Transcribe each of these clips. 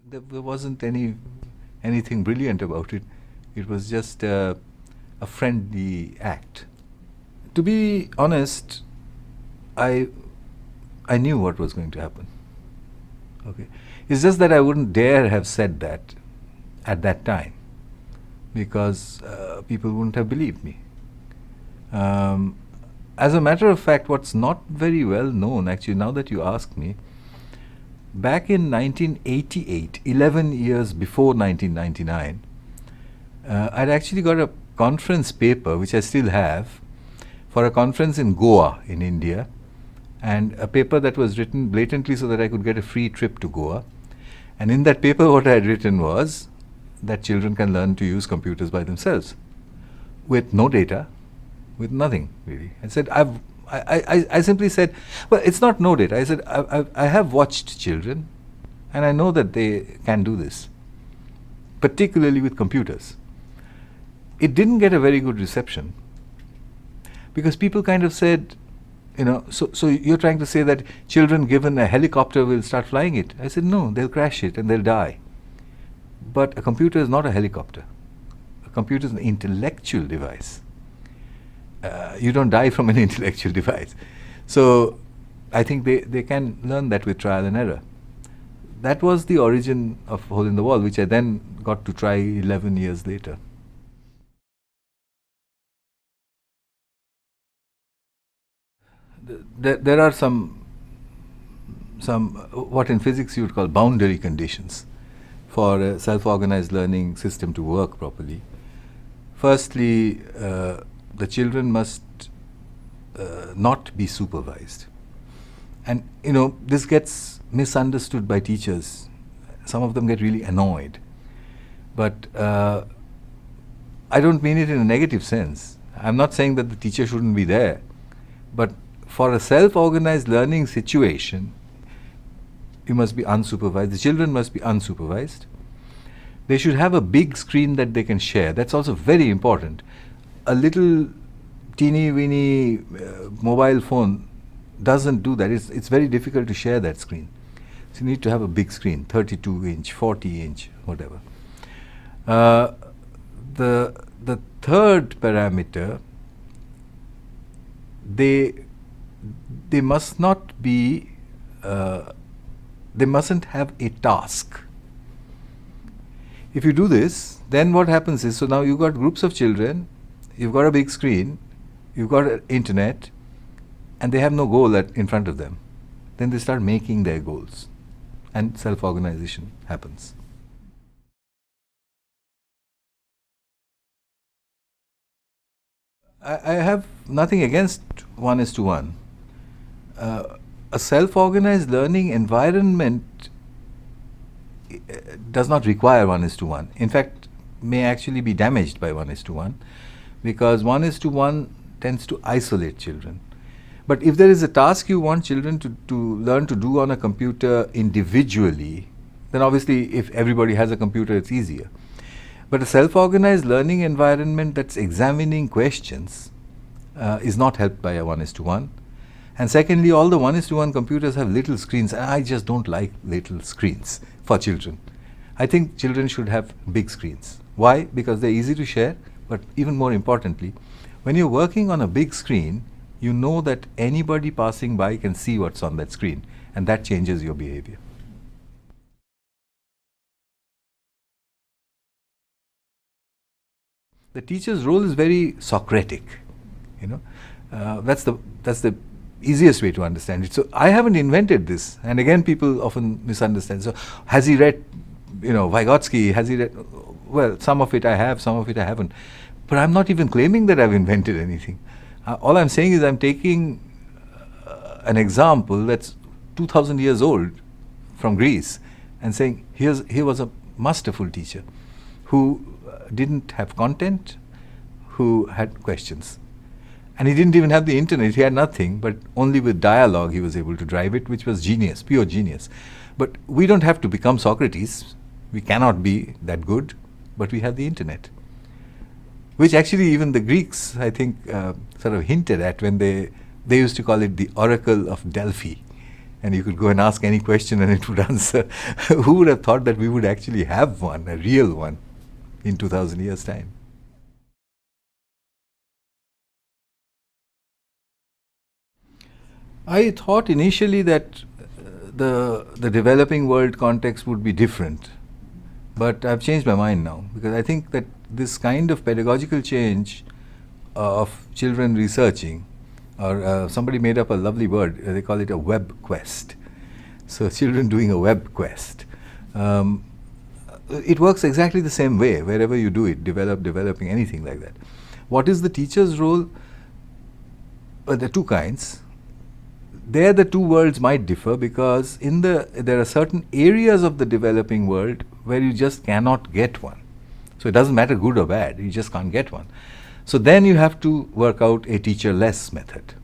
There wasn't anything brilliant about it. It was just a friendly act. To be honest, I knew what was going to happen. Okay, it's just that I wouldn't dare have said that at that time, because people wouldn't have believed me. As a matter of fact, what's not very well known, actually, now that you ask me, back in 1988, 11 years before 1999, I'd actually got a conference paper, which I still have, for a conference in Goa in India, and a paper that was written blatantly so that I could get a free trip to Goa. And in that paper, what I had written was that children can learn to use computers by themselves, with no data, with nothing really. I said, I simply said, well, it's not no data. I said, I have watched children, and I know that they can do this, particularly with computers. It didn't get a very good reception, because people kind of said, so you're trying to say that children given a helicopter will start flying it? I said, no, they'll crash it and they'll die. But a computer is not a helicopter. A computer is an intellectual device. You don't die from an intellectual device. So I think they can learn that with trial and error. That was the origin of Hole in the Wall, which I then got to try 11 years later. There are some what in physics you would call boundary conditions for a self-organized learning system to work properly. Firstly, the children must not be supervised. And this gets misunderstood by teachers. Some of them get really annoyed. But I don't mean it in a negative sense. I'm not saying that the teacher shouldn't be there. But for a self-organized learning situation, you must be unsupervised. The children must be unsupervised. They should have a big screen that they can share. That's also very important. A little teeny-weeny mobile phone doesn't do that. It's very difficult to share that screen. So you need to have a big screen, 32-inch, 40-inch, whatever. The third parameter, they must not be, they mustn't have a task. If you do this, then what happens is, so now you've got groups of children, you've got a big screen, you've got an internet, and they have no goal in front of them. Then they start making their goals, and self-organization happens. I have nothing against 1:1. A self-organized learning environment does not require 1:1. In fact, may actually be damaged by 1:1, because 1:1 tends to isolate children. But if there is a task you want children to learn to do on a computer individually, then obviously if everybody has a computer, it's easier. But a self-organized learning environment that's examining questions is not helped by a 1:1. And secondly, all the 1:1 computers have little screens, and I just don't like little screens for children. I think children should have big screens. Why? Because they're easy to share, but even more importantly, when you're working on a big screen, you know that anybody passing by can see what's on that screen, and that changes your behavior. The teacher's role is very Socratic, that's the easiest way to understand it. So I haven't invented this, and again, people often misunderstand. So has he read, Vygotsky? Has he read? Well, some of it I have, some of it I haven't. But I'm not even claiming that I've invented anything. All I'm saying is I'm taking an example that's 2,000 years old from Greece and saying, here was a masterful teacher who didn't have content, who had questions. And he didn't even have the internet, he had nothing, but only with dialogue he was able to drive it, which was genius, pure genius. But we don't have to become Socrates. We cannot be that good, but we have the internet. Which actually even the Greeks, I think, sort of hinted at when they used to call it the Oracle of Delphi. and you could go and ask any question and it would answer. Who would have thought that we would actually have one, a real one, in 2000 years' time? I thought initially that the developing world context would be different, but I've changed my mind now, because I think that this kind of pedagogical change of children researching, or somebody made up a lovely word, they call it a web quest. So children doing a web quest. It works exactly the same way wherever you do it, developing, anything like that. What is the teacher's role? There are two kinds. There the two worlds might differ, because there are certain areas of the developing world where you just cannot get one. So it doesn't matter good or bad, you just can't get one. So then you have to work out a teacher-less method.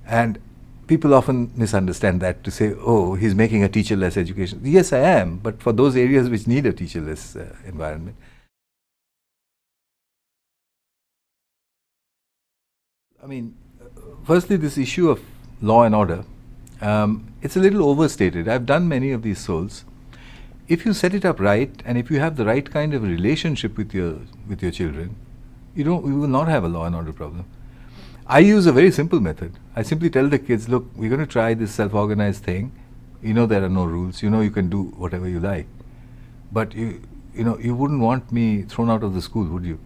And people often misunderstand that to say, oh, he's making a teacher-less education. Yes, I am, but for those areas which need a teacher-less environment. I mean, firstly, this issue of law and order, it's a little overstated. I've done many of these souls. If you set it up right, and if you have the right kind of relationship with your children, you will not have a law and order problem. I use a very simple method. I simply tell the kids, look, we're going to try this self-organized thing. You know there are no rules. You know you can do whatever you like. But you wouldn't want me thrown out of the school, would you?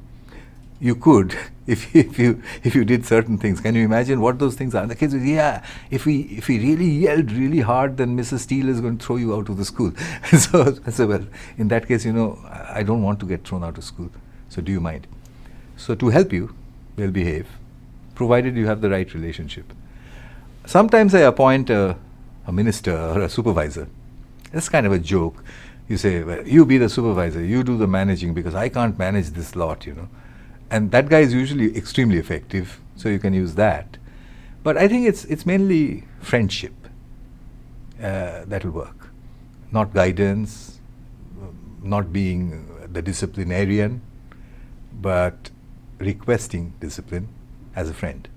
You could if you did certain things. Can you imagine what those things are? And the kids would, yeah, if we really yelled really hard, then Mrs. Steele is going to throw you out of the school. So I said, well, in that case, I don't want to get thrown out of school. So do you mind? So to help you, they'll behave, provided you have the right relationship. Sometimes I appoint a minister or a supervisor. That's kind of a joke. You say, well, you be the supervisor, you do the managing, because I can't manage this lot, And that guy is usually extremely effective, so you can use that. But I think it's mainly friendship that will work, not guidance, not being the disciplinarian, but requesting discipline as a friend.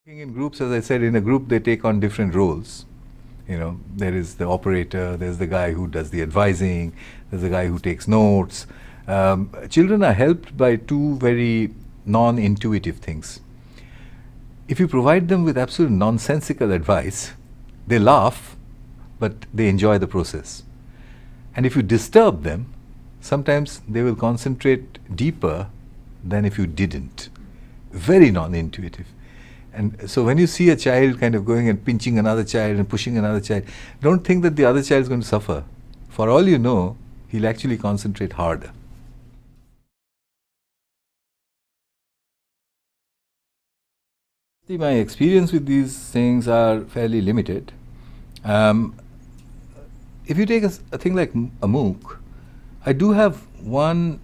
In groups, as I said, in a group they take on different roles. There is the operator, there's the guy who does the advising, there's the guy who takes notes. Children are helped by two very non-intuitive things. If you provide them with absolute nonsensical advice, they laugh, but they enjoy the process. And if you disturb them, sometimes they will concentrate deeper than if you didn't. Very non-intuitive. And so when you see a child kind of going and pinching another child and pushing another child, don't think that the other child is going to suffer. For all you know, he'll actually concentrate harder. My experience with these things are fairly limited. If you take a thing like a MOOC, I do have one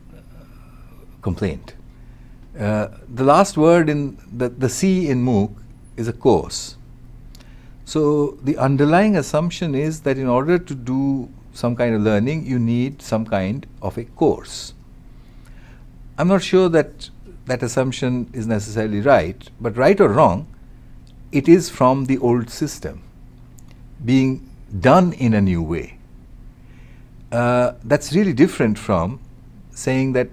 complaint. The last word in the C in MOOC is a course. So the underlying assumption is that in order to do some kind of learning, you need some kind of a course. I'm not sure that that assumption is necessarily right, but right or wrong, it is from the old system being done in a new way. That's really different from saying that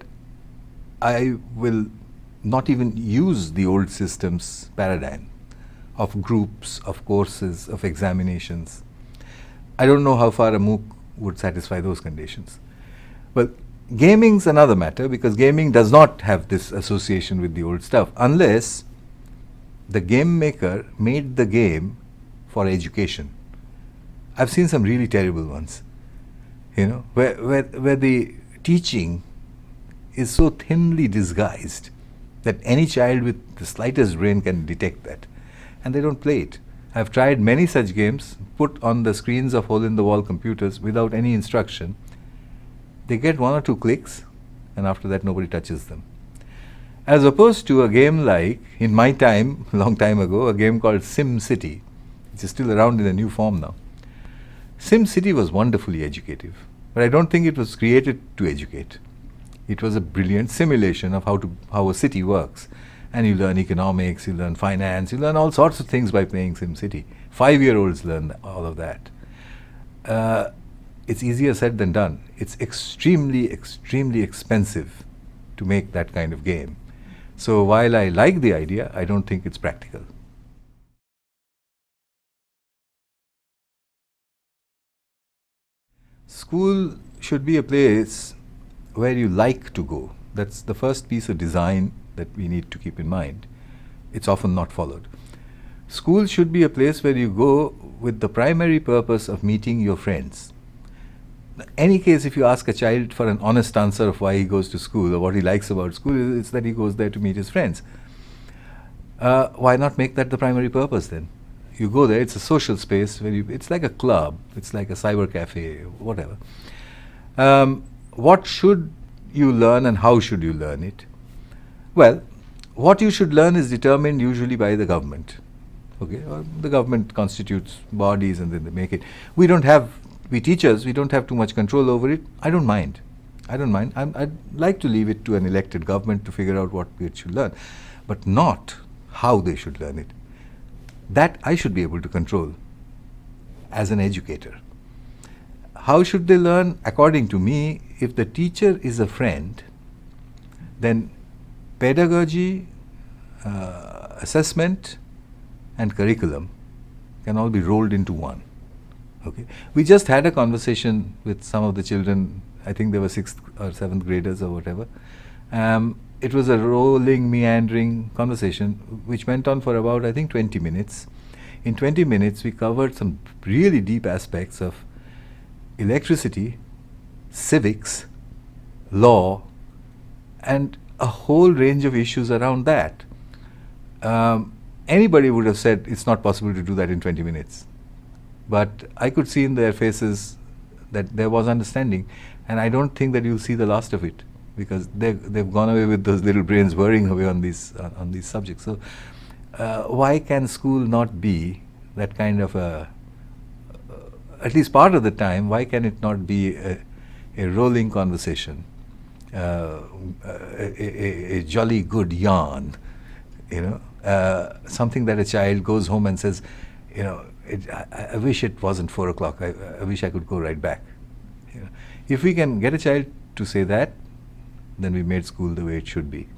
I will not even use the old system's paradigm of groups, of courses, of examinations. I don't know how far a MOOC would satisfy those conditions. Well, gaming's another matter, because gaming does not have this association with the old stuff, unless the game maker made the game for education. I've seen some really terrible ones, where the teaching is so thinly disguised that any child with the slightest brain can detect that, and they don't play it. I've tried many such games put on the screens of hole-in-the-wall computers without any instruction. They get 1 or 2 clicks, and after that nobody touches them. As opposed to a game like, in my time, long time ago, a game called Sim City, which is still around in a new form now. Sim City was wonderfully educative, but I don't think it was created to educate. It was a brilliant simulation of how a city works. And you learn economics, you learn finance, you learn all sorts of things by playing SimCity. 5-year-olds learn all of that. It's easier said than done. It's extremely, extremely expensive to make that kind of game. So while I like the idea, I don't think it's practical. School should be a place where you like to go. That's the first piece of design that we need to keep in mind. It's often not followed. School should be a place where you go with the primary purpose of meeting your friends. In any case, if you ask a child for an honest answer of why he goes to school or what he likes about school, it's that he goes there to meet his friends. Why not make that the primary purpose then? You go there, it's a social space where it's like a club, it's like a cyber cafe, whatever. What should you learn and how should you learn it? Well, what you should learn is determined usually by the government. Okay, the government constitutes bodies and then they make it. We teachers, we don't have too much control over it. I don't mind. I'd like to leave it to an elected government to figure out what it should learn, but not how they should learn it. That I should be able to control as an educator. How should they learn? According to me, if the teacher is a friend, then pedagogy, assessment, and curriculum can all be rolled into one. Okay. We just had a conversation with some of the children, I think they were 6th or 7th graders or whatever. It was a rolling, meandering conversation which went on for about, I think, 20 minutes. In 20 minutes, we covered some really deep aspects of electricity, civics, law, and a whole range of issues around that. Anybody would have said it's not possible to do that in 20 minutes. But I could see in their faces that there was understanding, and I don't think that you'll see the last of it, because they've gone away with those little brains whirring away on these subjects. So why can school not be that kind of at least part of the time, why can it not be a rolling conversation, a jolly good yarn, something that a child goes home and says, I wish it wasn't 4 o'clock, I wish I could go right back. If we can get a child to say that, then we made school the way it should be.